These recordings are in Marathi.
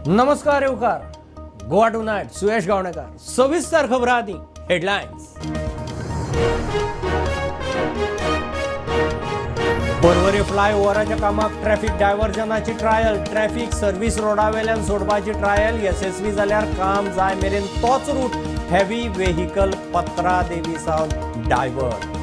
नमस्कार येवकार. गोवा टुनाइट सुयश गावणेकर. सविस्तर खबर आदी हेडलाइन्स. परवरी फ्लायओव्हराच्या कामाक ट्रॅफिक डायव्हर्जनाची ट्रायल. ट्रॅफिक सर्व्हिस रोडावेल्यान सोडपाची ट्रायल यशस्वी जाल्यार काम जाय मेरेन तोच रूट हेवी व्हेकल पत्रा देवी सावन डायव्हर्ट.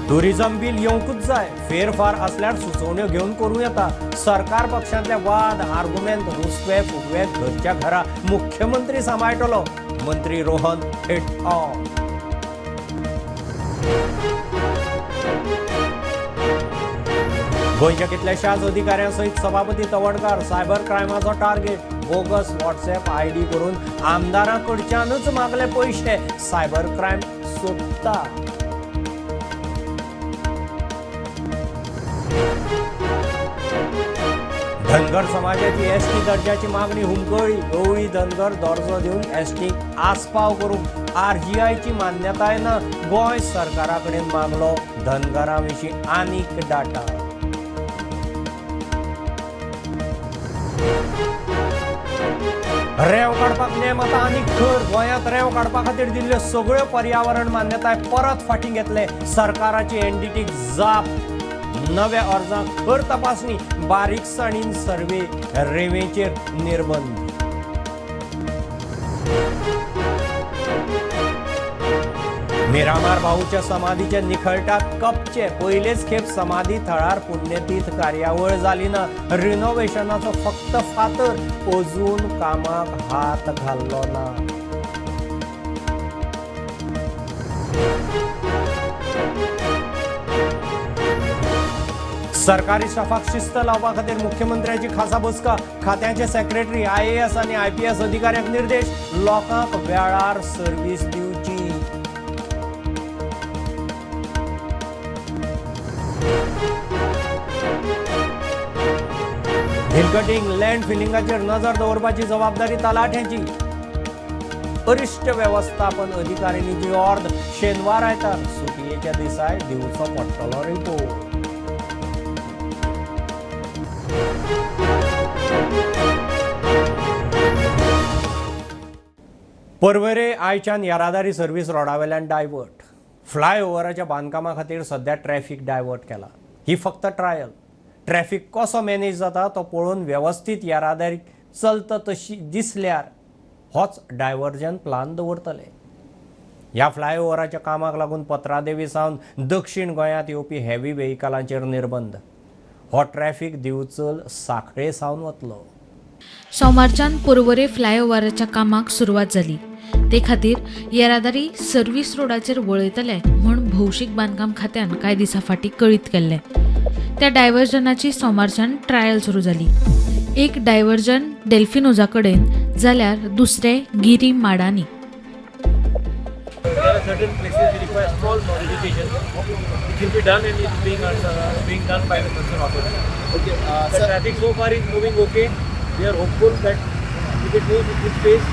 टुरिझम बिल येवंकूच जाय. फेरफार असल्यार सुचोवण्यो घेवन करूं येता. सरकार पक्षांतले वाद आर्ग्युमेंट रुसवे फुगवे घरच्या घरा मुख्यमंत्री सांबाळटलो. मंत्री रोहन हेटॉ. गोंयच्या कितल्याशाच अधिकाऱ्यांसयत सभापती तवडकार. सायबर क्रायमाचो टार्गेट. बोगस व्हॉट्सएप आयडी करून आमदारांकडच्यानच मागले पयशे. सायबर क्रायम सोदता. धनगर समाजाची एसटी दर्जाची मागणी हुमकळी. गवळी धनगर दर्जो दिवन एसटीक आस्पाव करूंक आरजीआयची मान्यताय ना. गोंय सरकारा कडेन मागलो धनगरां विशीं आनीक डाटा. रेंव काडपाक नेम आतां आनीक खर. गोंयांत रेंव काडपा खातीर दिल्ल्यो सगळ्यो पर्यावरण मान्यताय परत फाटीं घेतले. सरकाराची एनडीटीक जाप. नव्या अर्जांक खर तपासणी. बारीकसाणीन सर्वे रेवेचेर निर्बंध. मिरामार भाऊच्या समाधीचे निखळटात कपचे. पयलेच खेप समाधी थळार पुण्यतीर्थ कार्यावळ जाली ना. रिनोव्हेशनाचो फक्त फातर. अजून कामाक हात घाल्लो ना. सरकारी स्टाफाक शिस्त लावपा खातीर मुख्यमंत्र्याची खासा बसका. खात्याचे सेक्रेटरी IAS आनी IPS अधिकाऱ्यांक निर्देश. लोकांक वेळार सर्व्हिस दिवची. हिल कटिंग लँड फिलिंगाचेर नजर दवरपाची जबाबदारी तलाठ्याची. वरिष्ठ व्यवस्थापन अधिकाऱ्यांनी ऑर्ड. शेनवार आयतार सुटयेच्या दिसाय दिवचो पडटलो रिपोर्ट. परवरे आयच्यान येरादारी सर्व्हिस रोडावेल्यान डायवर्ट. फ्लायओव्हराच्या बांदकामा खातीर सध्या ट्रॅफिक डायवर्ट केला. ही फक्त ट्रायल. ट्रॅफिक कसो मॅनेज जाता तो पळोवन व्यवस्थीत येरादारी चलता तशी दिसल्यार होच डायव्हर्जन प्लान दवरतले. ह्या फ्लायओव्हराच्या कामाक लागून पत्रादेवी सावन दक्षिण गोंयांत येवपी हेवी व्हेकलांचेर निर्बंध. हो ट्रॅफिक दिवचल साखळे सावन वतलो. सोमारच्यान परवरे फ्लायओव्हराच्या कामाक सुरवात जाली. ते खातीर येरादारी सर्व्हिस रोडाचेर वळयतले म्हूण भौशीक बांदकाम खात्यान कांय दिसा फाटीं कळीत केल्लें. त्या डायव्हर्जनाची सोमारच्यान ट्रायल सुरू जाली. एक डायव्हर्जन डेल्फिनोजा कडेन जाल्यार दुसरें गिरी माडांनी. There are certain places that require small modification. It will be done and it's being done by the concerned authority. Okay. The traffic so far is moving okay. We are hopeful that if it moves with this pace,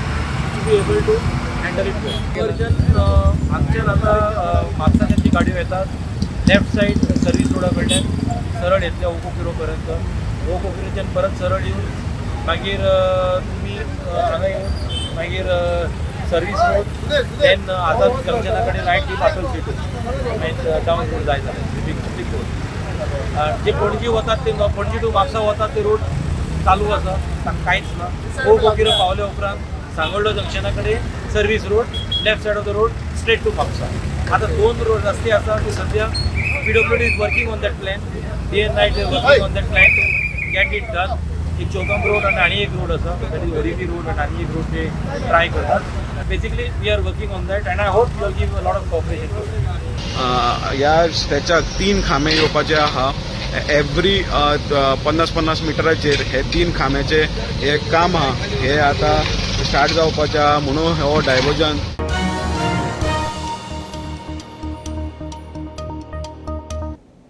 we will be able to handle it well. Diversion आमच्यान आता म्हापसाच्याची गाडयो येतात. लेफ्ट साइड सर्व्हिस रोडाकडल्यान सरळ येतल्या ओकोकिरो पर्यंत. ओकोकिरोच्यान परत सरळ येवन मागीर तुमी हांगा येवन मागीर सर्व्हिस रोड देन आझाद जंक्शना कडेन रायट ती पातळ सीट डावन रोड जाय जालें. बिग रोड जे पणजी वतात ते पणजी टू म्हापसा वतात ते रोड चालू आसा. ताका कांयच ना. ओकोकिरो पावले उपरांत सांगोळडो जंक्शना कडेन service road left side of the road straight to Mapusa. आतां 2 रोड रस्ते आसा ते सद्या PWD is working on that plan. Day and night working on that plan to get it done. एक चौगम रोड आणि एक रोड आसा दॅट इज ओरिटी रोड आणि एक रोड ते ट्राय करतात. Basically, we are working on that, and I hope you will give a lot of cooperation. या स्ट्रेचाक 3 खांबे येवपाचे आहा. एवरी 50-50 मिटराचेर हे 3 खांब्याचे हे काम आहा. हे आता स्टार्ट जावपाचे आहा म्हणून हो डायव्हर्जन.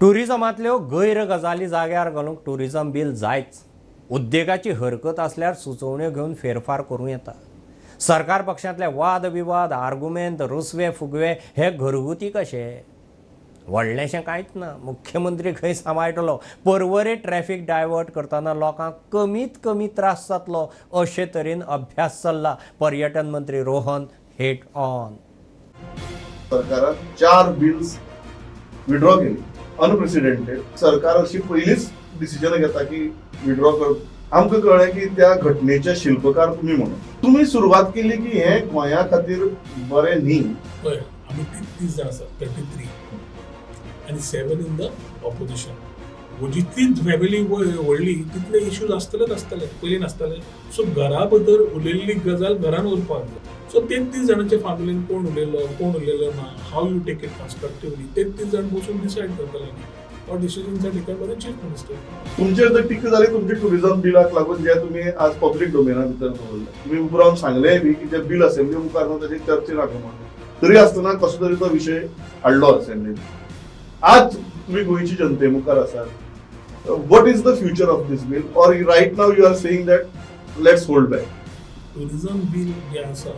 टुरिझमांतल्यो गैर गजाली जाग्यार घालूंक टुरिझम बील जायच. उद्देगाची हरकत असल्यार सुचोवण्यो घेवन फेरफार करूं येता. सरकार पक्षांतले वाद विवाद आर्ग्युमेंट रुसवे फुगवे हे घरगुती कशे. व्हडलेशें कांयच ना. मुख्यमंत्री खंय सांबाळटलो. पर्वरे ट्रॅफिक डायवर्ट करतना लोकांक कमीत कमी त्रास जातलो अशे तरेन अभ्यास चल्ला. पर्यटन मंत्री रोहन हेट ऑन. सरकारान 4 बिल्स विड्रॉ केली अनप्रेसिडेंटेड. सरकार अशी पहिलीच डिसिजन घेता की विड्रॉ कर. आमकां कळ्ळें की त्या घटनेचे शिल्पकार तुम्ही म्हणून तुम्ही सुरवात केली की हे गोंया खातीर बरें न्ही. पळय आमी 33 जाण आसात 33 आनी 7 इन द ऑपोजिशन. जितली फॅमिली व्हडली तितले इश्यूज आसतले पयलीं नासतले. सो घरा भितर उलयल्ली गजाल घरान उरपाक जाय. सो 33 जाणांच्या फॅमिलीन कोण उलयलो ना, how you take it constructively 33 जाण बसून डिसायड करतले. और decisions are taken by the chief minister. तुमचेर जर टिका जाली तुमचे टुरिझम बिलाक लागून जे तुम्ही आज पब्लीक डोमेना भितर दवरले. तुम्ही उबो रावन सांगले बी की जे बिल असेंब्ली मुखार न्हू ताची चर्चेक हाडूं म्हणून. तरी आसतना कसो तरी तो विशय हाडलो असेंब्लीन. आज तुम्ही गोंयची जनते मुखार आसात. what is the future of this bill, or right now you are saying that let's hold back? Tourism bill जे आसा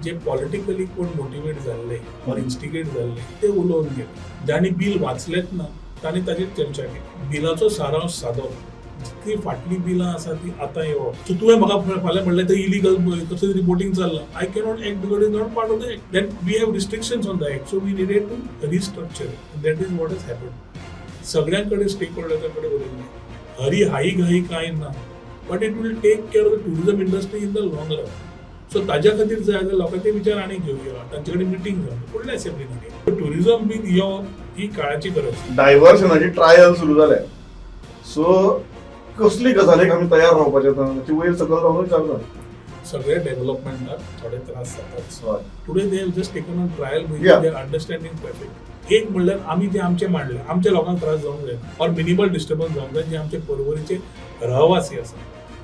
जे पॉलिटिकली कोण मोटिवेट जाल्ले और इन्स्टिगेट जाल्ले ते उलोवन गेले. ज्यांनी बिल वाचलेत ना तांणी ताचेर चर्चा केली. बिलाचो सारांश सादो. जितली फाटली बिलां आसा ती आतां येवप. सो तुवें म्हाका फाल्यां म्हणलें तें इलिगल कसं रिपोर्टिंग चल्लां. I cannot act because is not part of the act. Then we have restrictions on the act. So we needed to restructure. That is what has happened. सगळ्यांकडे स्टेक होल्डर्सांकडे उलयल्लें. हरी हाई घाई कांय ना. But it will take care of the tourism industry in the long run. So ताज्या खातीर जाय जाल्यार लोकांचे विचार आनी घेवया. तांचे कडेन मिटींग जावं फुडल्या असेंब्लीन. टुरिझम बीन येवप ही काळाची गरज. डायव्हर्शनाची ट्रायल सुरू जाल्या. सो कसली गजालीक आमी तयार रावपाचें ताची वयर सकल रावूंक जाता. सगळे डेव्हलपमेंटाक थोडे त्रास जातात. हय. Today they have just taken on trial Yeah. They understanding traffic. एक म्हणल्यार आमी जे आमचे मांडले आमच्या लोकांक त्रास जावंक जाय और मिनिमल डिस्टर्बन्स जावंक जाय जे आमचे पर्वरीचे रहवासी आसा.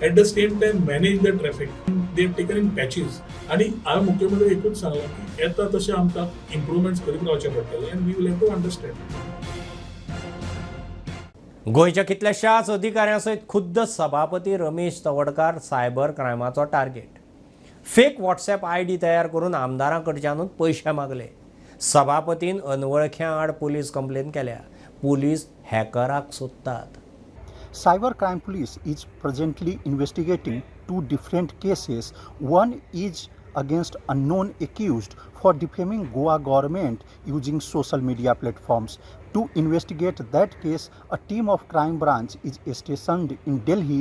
At the same time manage the traffic. They taken in patches. आणि हांवें मुख्यमंत्री एकूच सांगलां की येता तशें आमकां इम्प्रुवमेंट्स करीत रावचे पडटले and we will have to understand. गोंयच्या कितल्याशाच अधिकाऱ्यां सयत खुद्द सभापती रमेश तवडकार सायबर क्रायमाचो टार्गेट. फेक व्हॉट्सॲप ID तयार करून आमदारां कडच्यानूच पयशे मागले. सभापतीन अनवळख्यां आड पुलीस कंप्लेन केल्या. पुलीस हॅकराक सोदतात. Cybercrime Police is presently investigating 2 different cases. One is against unknown accused for defaming Goa government using social media platforms. To investigate that case, a team of crime branch is stationed in Delhi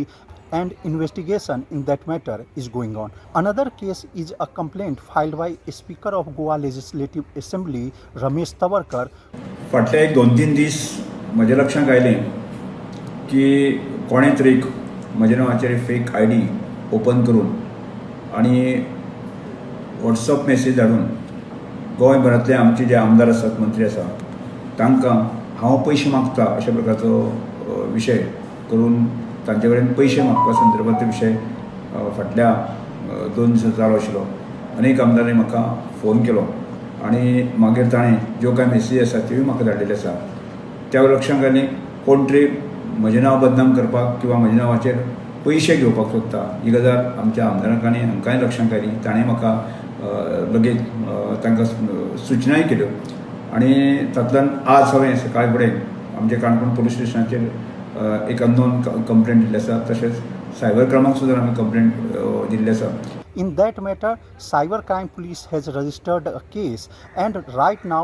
and investigation in that matter is going on. Another case is a complaint filed by Speaker of Goa Legislative Assembly Ramesh Tawalkar. फाटले 2-3 दीस म्हज्या लक्षांत आयलें की कोणे तरीक म्हज्या नांवाचेर फेक ID ओपन करून आनी वॉट्सअप मेसेज धाडून गोंयभरांतले आमचे जे आमदार आसात मंत्री आसा तांकां हांव पयशे मागता अशा प्रकारचो विशय करून तांचे कडेन पयशे मागपा संदर्भांत विशय फाटल्या 2 दिसां चालू आशिल्लो. अनेक आमदारांनी म्हाका फोन केलो आनी मागीर ताणें ज्यो कांय मेसेज आसा त्योय म्हाका धाडिल्ल्यो आसा. त्या लक्षांत आयलें कोण तरी म्हजें नांव बदनाम करपाक किंवा म्हज्या नांवाचेर पयशे घेवपाक सोदता. ही गजाल आमच्या आमदारांक आनी हांकांय लक्षांत आयली. ताणें म्हाका लगेच तांकां सुचनाय केल्यो आनी तातूंतल्यान आज हांवें सकाळी फुडें आमच्या काणकोण पुलीस स्टेशनाचेर एक अननोन कंप्लेंट दिल्ली आसा. तशेंच सायबर क्रायमाक सुद्दां आमी कंप्लेंट दिल्ली आसा. In that matter, Cybercrime Police has registered a case and right now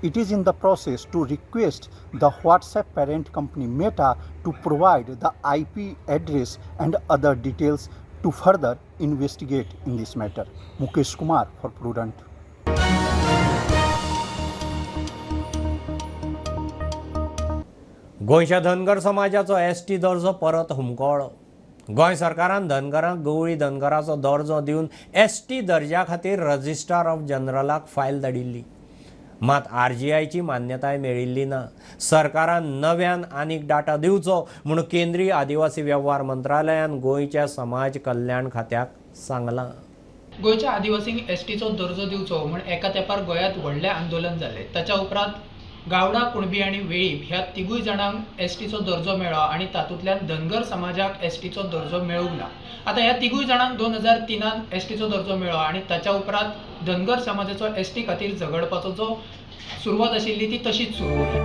it is in the process to request the WhatsApp parent company Meta to provide the IP address and other details to further investigate in this matter. Mukesh Kumar for Prudent. गोंयच्या धनगर समाजाचो ST दर्जो परत हुमकळ्ळो. गोंय सरकारान धनगरांक गवळी धनगराचो दर्जो दिवन ST दर्ज्या खातीर रजिस्ट्रार ऑफ जनरलाक फायल धाडिल्ली. मात RGIची मान्यताय मेळिल्ली ना. सरकारान नव्यान आनीक डाटा दिवचो म्हूण केंद्रीय आदिवासी वेव्हार मंत्रालयान गोंयच्या समाज कल्याण खात्याक सांगलां. गोंयच्या आदिवासींक STचो दर्जो दिवचो म्हूण एका तेंपार गोंयांत व्हडलें आंदोलन जालें. ताच्या उपरांत गावडा, कुणबी आनी वेळीप ह्या तिगूय जाणांक STचो दर्जो मेळ्ळो आनी तातूंतल्यान धनगर समाजाक STचो दर्जो मेळूंक ना. आतां ह्या तिगूय जाणांक 2003 STचो दर्जो मेळ्ळो आनी ताच्या उपरांत धनगर समाजाचो ST खातीर झगडपाचो जो सुरवात आशिल्ली ती तशीच सुरू उरली.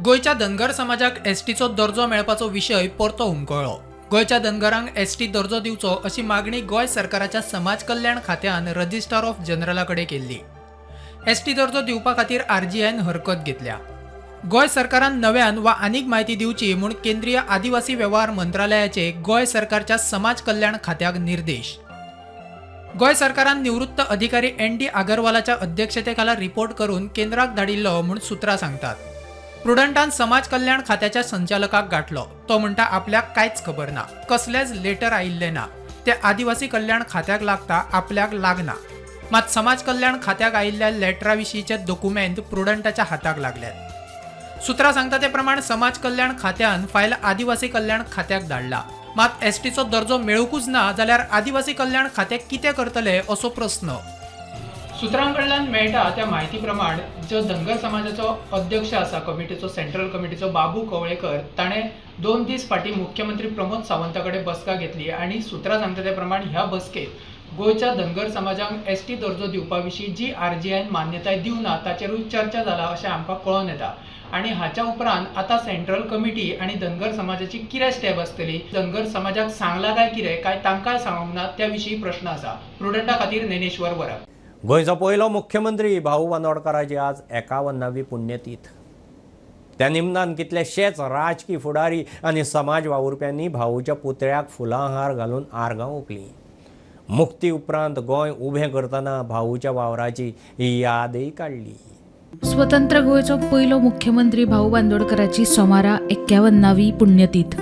गोंयच्या धनगर समाजाक एसटीचो दर्जो मेळपाचो विशय परतो हुमकळ्ळो. गोंयच्या धनगरांक एसटी दर्जो दिवचो अशी मागणी गोंय सरकाराच्या समाज कल्याण खात्यान रजिस्ट्रार ऑफ जनरला कडेन केल्ली. एसटी दर्जो दिवपा खातीर RGIन हरकत घेतल्या. गोंय सरकारान नव्यान वा आनीक म्हायती दिवची म्हूण केंद्रीय आदिवासी वेव्हार मंत्रालयाचे गोंय सरकारच्या समाज कल्याण खात्याक निर्देश. गोंय सरकारान निवृत्त अधिकारी ND आगरवालाच्या अध्यक्षतेखाला रिपोर्ट करून केंद्राक धाडिल्लो म्हूण सुत्रां सांगतात. प्रुडंटान समाज कल्याण खात्याच्या संचालकाक गाठलो. तो म्हणटा आपल्याक कांयच खबर ना, कसलेच लेटर आयिल्ले ना, ते आदिवासी कल्याण खात्याक लागता, आपल्याक लागना. मात समाज कल्याण खात्याक आयिल्ल्या लेटरा विशींचे डॉक्युमेंट प्रुडंटाच्या हाताक लागल्यात. सुत्रां सांगता ते प्रमाण समाज कल्याण खात्यान फायल आदिवासी कल्याण खात्याक धाडला. मात एसटीचो दर्जो मेळूकूच ना जाल्यार आदिवासी कल्याण खाते कितें करतले असो प्रस्न. सुत्रां कडल्यान मेळटा त्या म्हायती प्रमाण जो धनगर समाजाचो अध्यक्ष आसा कमिटीचो, सेंट्रल कमिटीचो बाबू कवळेकर, ताणें 2 दीस फाटीं मुख्यमंत्री प्रमोद सावंता कडेन बसका घेतली आनी सुत्रां सांगता ते प्रमाण ह्या बसकेत गोंयच्या धनगर समाजाक एसटी दर्जो दिवपा विशीं जी RGIन मान्यताय दिवना ताचेरूय चर्चा जाला अशें आमकां कळोन येता. आणि हाच्या उपरांत आता सेंट्रल कमिटी आणि धनगर समाजाची कितें स्टेप आसतली, धनगर समाजाक सांगला काय कितें काय तांकांय सांगूंक ना, त्या विशीं प्रश्न आसा. प्रुडंटा खातीर ज्ञानेश्वर वरप. गोंयचो पयलो मुख्यमंत्री भाऊ बांदोडकराची आज 51वी पुण्यतीथ. त्या निमतान कितलेशेच राजकीय फुडारी आनी समाज वावुरप्यांनी भाऊच्या पुतळ्याक फुलां हार घालून आर्गां ओंपलीं. मुक्ती उपरांत गोंय उबें करतना भाऊच्या वावराची यादय काडली. स्वतंत्र गोंयचो पयलो मुख्यमंत्री भाऊ बांदोडकराची सोमारा 51वी पुण्यतीथ.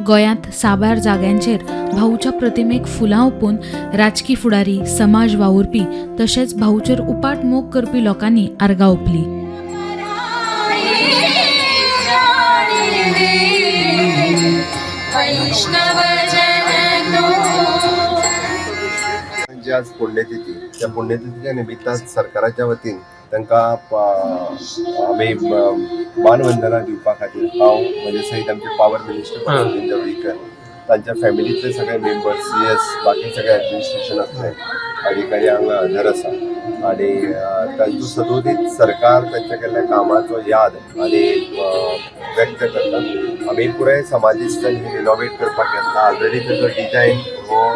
गोंयांत साबार जाग्यांचेर भाऊच्या प्रतिमेक फुलां ओंपून राजकी फुडारी, समाज वावुरपी तशेंच भाऊचेर उपाट मोग करपी लोकांनी आर्गां ओंपलीं. जी आज पुण्यतिथी, त्या पुण्यतिथीच्या निमित्तान सरकाराच्या वतीन तांकां आमी मानवंदना दिवपा खातीर हांव म्हजे सयत आमचे पावर मिनिस्टर दवळीकर, तांच्या फॅमिलीतले सगळे मेंबर्स, CS, बाकी सगळे ॲडमिनिस्ट्रेशनांतले अधिकारी हांगा हजर आसा आनी तांचो सदोदीत सरकार तांच्या केल्ल्या कामाचो याद आनी व्यक्त करता. आमी पुराय समाजिस्टान ही रिनोवेट करपाक घेतला. ऑलरेडी ताजो डिजायन हो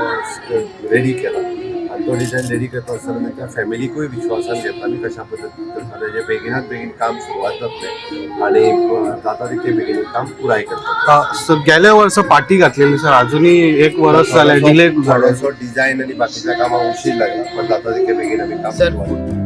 रेडी केला आनी तो डिजायन रेडी करता आसतना तांच्या फॅमिलीकूय विश्वासान घेतला आमी कशा पद्दतीन करता. तेजें बेगिनात बेगीन काम सुरवात जातलें आनी जाता तितले बेगीन काम पुराय करता. गेल्या वर्सा पाटी घातलेली सर, अजूनही 1 वर्स जालें, डिले झालो. थोडोसो डिजायन आनी बाकीच्या कामां उशीर लागला, पण जाता तितले बेगीन आमी काम सुरवात करता.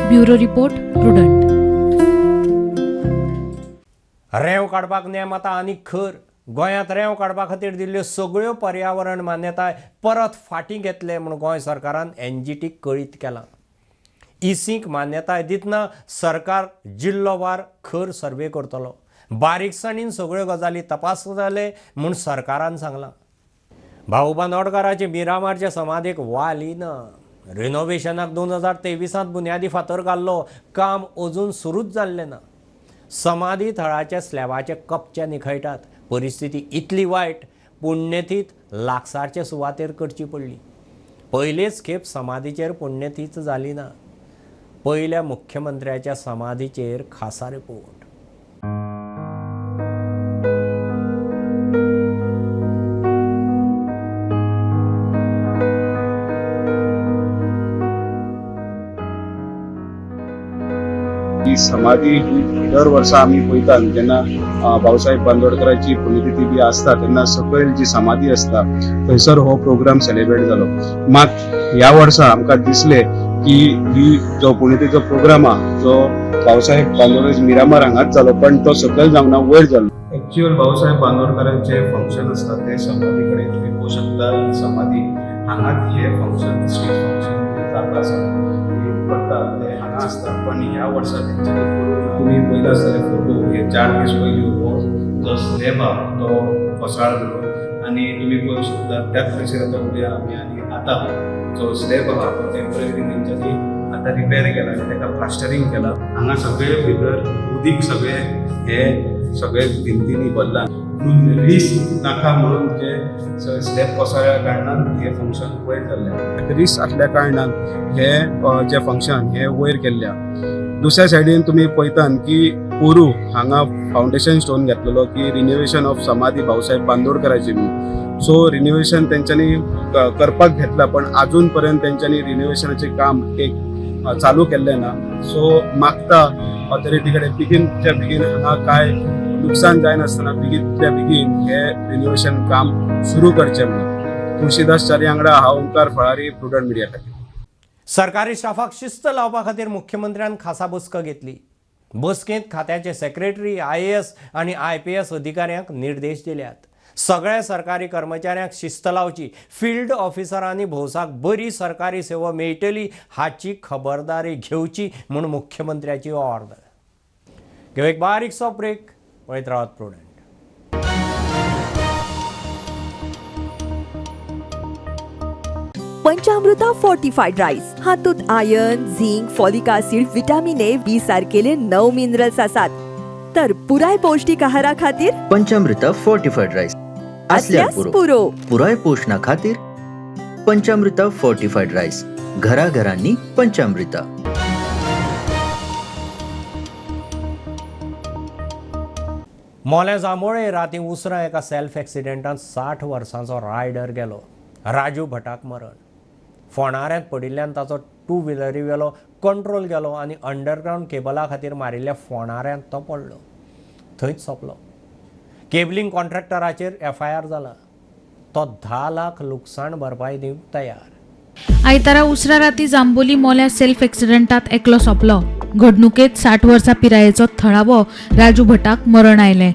Bureau report, prudent. रेंव काडपाक नेम आतां आनीक खर. गोंयांत रेंव काडपा खातीर दिल्ल्यो सगळ्यो पर्यावरण मान्यताय परत फाटीं घेतले म्हूण गोंय सरकारान NGTक कळीत केलां. इसीक मान्यताय दितना सरकार जिल्लोवार खर सर्वे करतलो. बारीकसाणीन सगळ्यो गजाली तपासतले म्हूण सरकारान सांगलां. भाऊ बांदोडकराचे मिरामारच्या समाधीक वालीना. रिनोव्हेशनाक 2023 बुन्यादी फातर घाल्लो, काम अजून सुरूच जाल्लें ना. समाधी थळाच्या स्लॅबाचे कपचे निखळटात. परिस्थिती इतली वायट, पुण्यतीथ लागसारचे सुवातेर करची पडली. पयलेच खेप समाधीचेर पुण्यतीथ जाली ना. पयल्या मुख्यमंत्र्याच्या समाधीचेर खासा रिपोर्ट. ही समाधी दर वर्सा आमी पळयतात जेन्ना भाऊसाहेब बांदोडकराची पुण्यतिथी बी आसता तेन्ना सकयल जी समाधी आसता थंयसर हो प्रोग्राम सेलिब्रेट जालो. मात ह्या वर्सा आमकां दिसले की ही जो पुणेतीचो प्रोग्राम हा जो भाऊसाहेब बांदोडकर मिरामार हांगाच जालो पण तो सकयल जावना वयर जालो. ऍक्च्युअल भाऊसाहेब बांदोडकरांचे फंक्शन असतात ते समाधी कडेन तुम्ही पळोवंक शकता ही समाधी हांगाच हे फंक्शन स्टेज फंक्शन जाता आसा करता ते हांगा आसता पण ह्या वर्सा तेंच्यांनी करून तुम्ही पळयला आसतले फोटो हे 4 दीस पयलीं हो जो स्लॅब हा तो कोसळ्ळो म्हणून आनी तुमी पळोवंक शकता त्याच प्लेसीर आतां उबे आमी आनी आतां जो स्लॅब आहा तो टेम्पररी तेंच्यांनी आतां रिपेर केला आनी ताका प्लास्टरींग केला. हांगा सगळे भितर उदीक सगळे हे सगळे भिंतींनी भरला म्हणून रिस्क नाका म्हणून जे स्लॅब कोसळ्ळ्या कारणान हे फंक्शन वयर जाल्लें. रिस्क आसल्या कारणान हे जे फंक्शन हे वयर केल्ल्या. दुसऱ्या सायडीन तुमी पळयतात की पोरू हांगा फावंडेशन स्टोन घेतलेलो की रिनोवेशन ऑफ समाधी भाऊसाहेब बांदोडकराची म्हणून. सो रिनोवेशन तेंच्यांनी करपाक घेतला पण अजून पर्यंत तेंच्यांनी रिनोवेशनाचें काम एक चालू केल्लें ना. सो मागता ऑथॉरिटी कडेन बेगीनच्या बेगीन हांगा काय नुकसान जायनासतना बेगीनच्या बेगीन हे रिनोवेशन काम सुरू करचें म्हणून. तुळशीदास च्यारी वांगडा हांव ओंकार फळारी, प्रुडंट मिडिया खातीर. सरकारी स्टाफाक शिस्त लावपा खातीर मुख्यमंत्र्यान खासा बसका घेतली. बसकेंत खात्याचे सेक्रेटरी, IAS आनी IPS अधिकाऱ्यांक निर्देश दिल्यात. सगळ्या सरकारी कर्मचाऱ्यांक शिस्त लावची, फील्ड ऑफिसरांनी भौसाक बरी सरकारी सेवा मेळटली हाची खबरदारी घेवची म्हूण मुख्यमंत्र्याची ऑर्डर. घेऊ एक बारीकसो ब्रेक, पळयत रावत प्रुडंट. पंचामृता फोर्टिफाईड राईस हातूंत iron, zinc, folic acid, vitamin A, B सारकेले 9 minerals आसात. तर पुराय पौष्टिक आहारा खातीर पंचामृता फोर्टिफाईड राईस असल्यास पुरो पुराय पोषणा खातीर पंचामृता फोर्टिफाईड राईस. घराघरांनी पंचामृता. मोल्या जांभोळे राती उसरा एका सेल्फ एक्सिडेंटात 60 वर्सांचो रायडर गेलो. राजू भटाक मरण. फोंडाऱ्यांत पडिल्ल्यान ताचो 2 व्हिलरी वेलो कंट्रोल गेलो आनी अंडरग्रावंड केबला खातीर मारिल्ल्या फोंडाऱ्यांत तो पडलो. थंयच सोंपलो. केबलिंग कॉन्ट्रॅक्टराचेर FIR जाला. तो 10 लाख लुकसाण भरपाई दिवंक तयार. आयतारा उसरा राती जांबोली मोल्या सेल्फ एक्सिडेंटात एकलो सोंपलो. घडणुकेत 60 वर्सां पिरायेचो थळावो राजू भटाक मरण आयलें.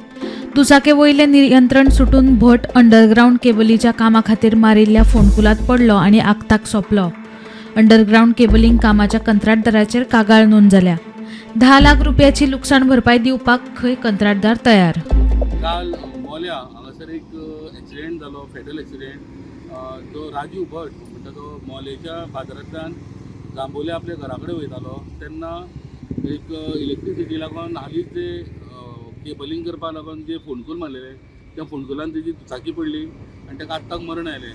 दुचाके वयले नियंत्रण सुटून भट अंडरग्रावंड केबलीच्या कामा खातीर मारिल्ल्या फोंडकुलात पडलो आनी आगताक सोंपलो. अंडरग्रावंड केबलिंग कामाच्या कंत्राटदाराचेर कागाळ नोंद जाल्या. 10 लाख रुपयाची लुकसाण भरपाई दिवपाक खंय कंत्राटदार तयार. काल मोल्या हांगासर एक एक्सिडेंट जालो, फेटल एक्सिडेंट. तो राजू भट म्हणटा तो मोलेच्या बाजारांतल्यान जांबोले आपल्या घरा कडेन वयतालो तेन्ना एक इलेक्ट्रिसिटी लागून हालींच ते केबलिंग करपा लागून जे फोंडकूल मारलेले त्या फोंडकुलान तेजी दुचाकी पडली आनी ताका आत्ताक मरण आयलें.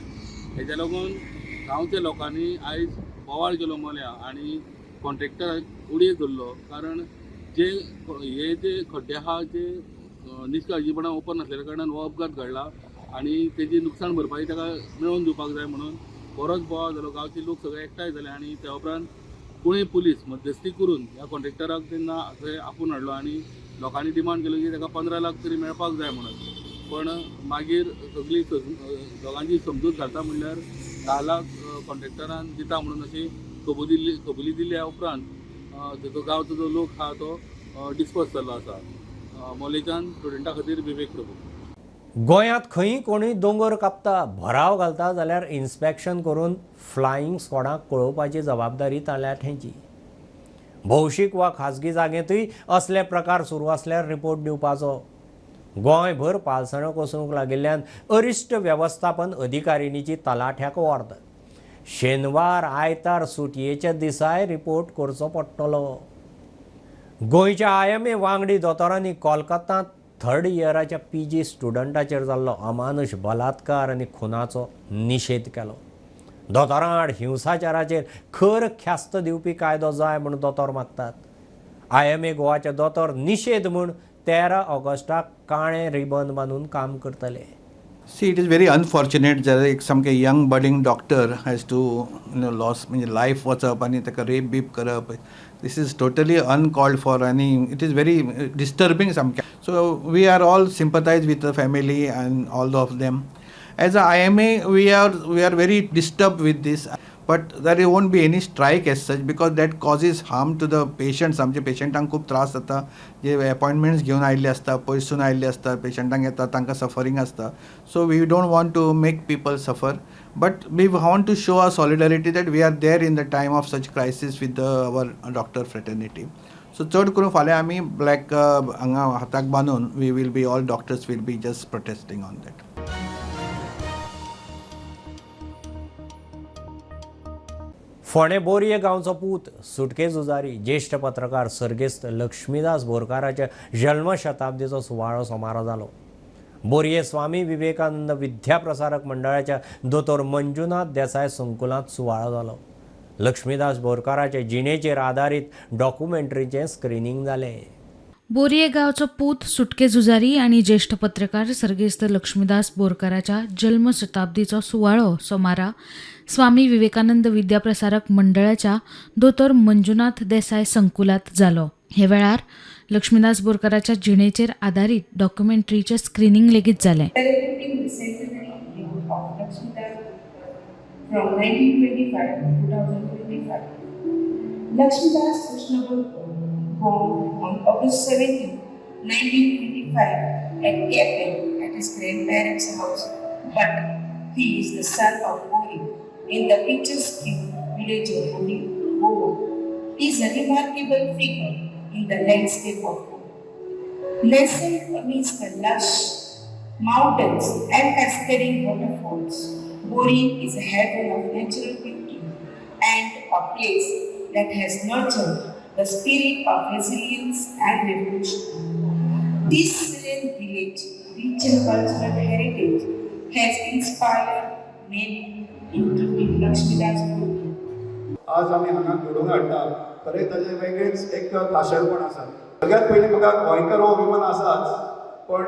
हेज्या लागून गांवच्या लोकांनी आयज बोवाळ केलो मोल्या आनी कॉन्ट्रॅक्टराक उडयत धरलो. कारण जे हे जे खड्डे आहा ते निश्काळजीपणान ओपन नासलेल्या कारणान हो अपघात घडला आनी तेजी नुकसाण भरपाई ताका मेळोवन दिवपाक जाय म्हणून बरोच बोवाळ जालो. गांवचे लोक सगळे एकठांय जाले आनी त्या उपरांत पुणे पुलीस मध्यस्थी करून ह्या कॉन्ट्रॅक्टराक तेन्ना थंय आपूण हाडलो आनी लोकांनी डिमांड केलो की ताका 15 लाख तरी मेळपाक जाय म्हणून. पण मागीर सगळी दोगांची समजूत घालता म्हणल्यार 10 लाख कॉन्ट्रॅक्टरान दिता म्हणून अशी कबुली दिल्या उपरांत तेजो गांवचो जो लोक आहा तो डिस्पर्स जाल्लो आसा. मोलेच्यान स्टुडंटा खातीर विवेक प्रभू. गोंयांत खंयी कोणूय दोंगर कापता, भराव घालता जाल्यार इन्स्पेक्शन करून फ्लायींग स्क्वॉडाक कळोवपाची जबाबदारी ताल्याठ्यांची. भौशीक वा खाजगी जागेंतूय असले प्रकार सुरू आसल्यार रिपोर्ट दिवपाचो. गोंयभर पालसणो कोसळूंक लागिल्ल्यान अरिश्ट वेवस्थापन अधिकारिणीची तलाठ्याक ऑर्डर. शेनवार, आयतार सुटयेच्या दिसाय रिपोर्ट करचो पडटलो. गोंयच्या IMA वांगडी दोतोरांनी कोलकातांत 3rd इयराच्या PG स्टुडंटाचेर जाल्लो अमानुश बलात्कार आनी खुनाचो निशेध केलो. दोतोरां आड हिंसाचाराचेर खर ख्यास्त दिवपी कायदो जाय म्हूण दोतोर मागतात. IMA गोवाचे दोतोर निशेध म्हूण 13 ऑगस्टाक काळें रिबन बांदून काम करतले. See, it is very unfortunate that एक सामके young budding doctor has to loss म्हणजे लायफ वचप आनी ताका रेप बीप करप. This is totally uncalled for and it is very disturbing सामकें. So we are all sympathize with the family and all of them. As a IMA, we are very disturbed with this. but there won't be any strike as such because that causes harm to the patients. आमचे पेशंटांक खूब त्रास जाता, जे अपॉइंटमेंट्स घेवन आयिल्ले आसता, पयसून आयिल्ले आसता, पेशंटांक येता तांकां सफरींग आसता. So we don't want to make people suffer, but we want to show a solidarity that we are there in the time of such crisis with our doctor fraternity. So चड करून फाल्यां आमी ब्लॅक हांगा हाताक बांदून we will be all doctors will be just protesting on that. Ponda Borim गांवचो पूत सुटके झुजारी ज्येश्ठ पत्रकार सर्गेस्त लक्ष्मीदास बोरकाराच्या जल्मशताब्दीचो सुवाळो सोमारो जालो. बोरये स्वामी विवेकानंद विद्याप्रसारक मंडळाच्या दोतोर मंजुनाथ देसाय संकुलांत सुवाळो जालो. लक्ष्मीदास बोरकाराचे जिणेचेर आदारीत डॉक्युमेंटरीचें स्क्रिनींग जालें. बोरये गावचो पूत सुटके झुजारी आणि ज्येष्ठ पत्रकार सर्गेस्त लक्ष्मीदास बोरकाराच्या जन्मशताब्दीचो सुवाळो सोमारा स्वामी विवेकानंद विद्याप्रसारक मंडळाच्या दोतोर मंजुनाथ देसाय संकुलात जालो. हे वेळार लक्ष्मीदास बोरकाराच्या जिणेचेर आदारीत डॉक्युमेंटरीचें स्क्रिनींग लेगीत जालें. Lakshmidas Krishna Borkar, born on August 17, 1925 at Capel at his grandparents' house, but he is the son of Bori in the picturesque village of Bori, Goa. He is a remarkable figure in the landscape of Goa. Nestled amidst the lush mountains and cascading waterfalls, Bori is a heaven of natural beauty and a place that has nurtured the spirit of resilience and revolution. This serene village, rich in cultural heritage, has inspired many, including Lakshmidas Borkar. आज आमी हांगा घडोवन हाडटा खरें ताजें वेगळेंच एक खाशेलपण आसा. सगळ्यात पयलीं म्हाका गोंयकार हो अभिमान आसाच, पण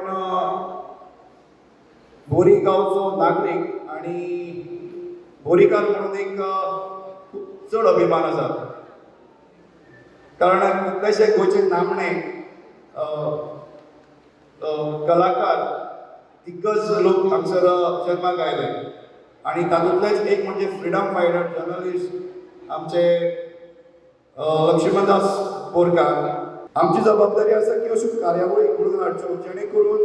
बोरी गांवचो नागरीक आनी बोरीकार म्हणून एक चड अभिमान आसा. कारण कितलेशे गोंयचे नामणे कलाकार दिग्गज लोक हांगसर जल्माक आयले आनी तातूंतलेच एक म्हणजे फ्रिडम फायटर जर्नलिस्ट आमचे लक्ष्मीदास बोरकार. आमची जबाबदारी आसा की अश्यो कार्यावळी घडोवन हाडच्यो जेणे करून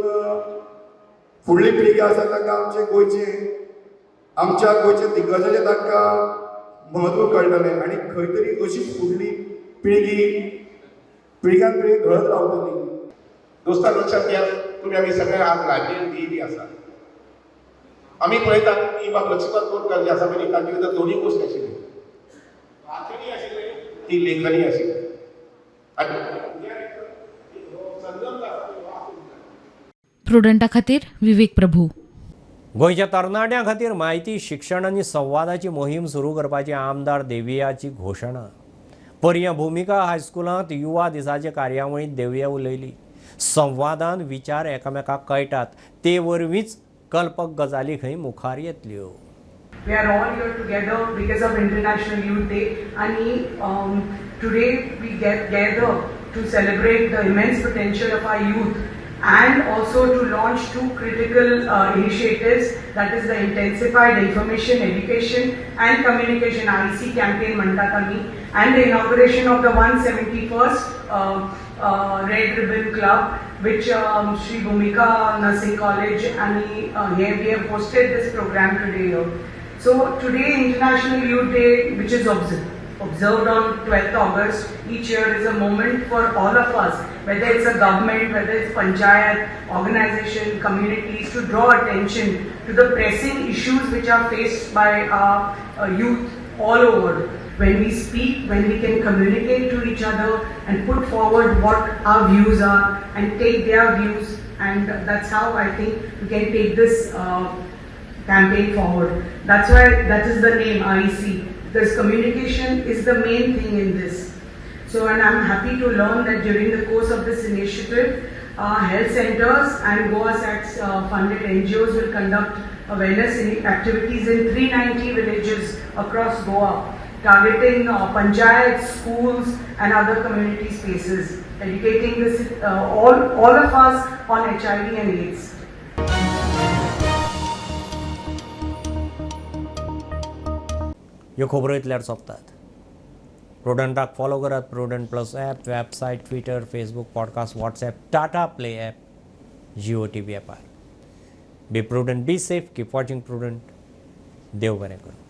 फुडली पिळगी आसा ताका आमच्या गोंयचे दिग्गजाचे तांकां म्हत्व कळटलें आनी खंय तरी अशी फुडली पिळग्यान पिळगी घडत रावतली. दोस्तां लक्षात घ्या, तुम्ही आम्ही सगळे आज लायब्ररीन दिली आसा. आम्ही पळयतात की बाब लक्ष्मीदास बोरकार जे आसा पळय ताचे भितर दोनूय गोश्ट आशिल्ली. वाचनी आशिल्ली ती लेखनी आशिल्ली. प्रुडंटा खातीर विवेक प्रभू. गोंयच्या तरणाट्यां खातीर म्हायती शिक्षण आनी संवादाची मोहीम सुरू करपाची आमदार देवियाची घोशणा. पर्या भुमिका हायस्कुलांत युवा दिसाचे कार्यावळींत देविया उलयली. संवादान विचार एकामेकाक कळटात ते वरवींच कल्पक गजाली खंय मुखार येतल्यो. We are all here together because of International Youth Day, and today we get together to celebrate the immense potential of our youth and also to launch two critical initiatives, that is the intensified information education and communication IC campaign Mandatami, and the inauguration of the 171st Red Ribbon Club, which Sri Bhumika Nursing College and here we have hosted this program today here. So today International Youth Day, which is observed on 12th August each year, is a moment for all of us, whether it's a government, whether it's panchayat, organization, communities, to draw attention to the pressing issues which are faced by our youth all over. When we speak, when we can communicate to each other and put forward what our views are and take their views, and that's how I think we can take this campaign forward. That's why that is the name IEC. Because communication is the main thing in this. So, and I'm happy to learn that during the course of this initiative, health centers and Goa SATS funded NGOs will conduct awareness activities in 390 villages across Goa, targeting panchayats, schools and other community spaces, educating all of us on HIV and AIDS. ह्यो खबरो इतल्यार सोंपतात. प्रुडंटाक फॉलो करात. Prudent plus app, website, Twitter, Facebook, podcast, WhatsApp, Tata Play app, Jio TV ॲपार. Be Prudent, be safe, keep watching Prudent. देव बरें करूं.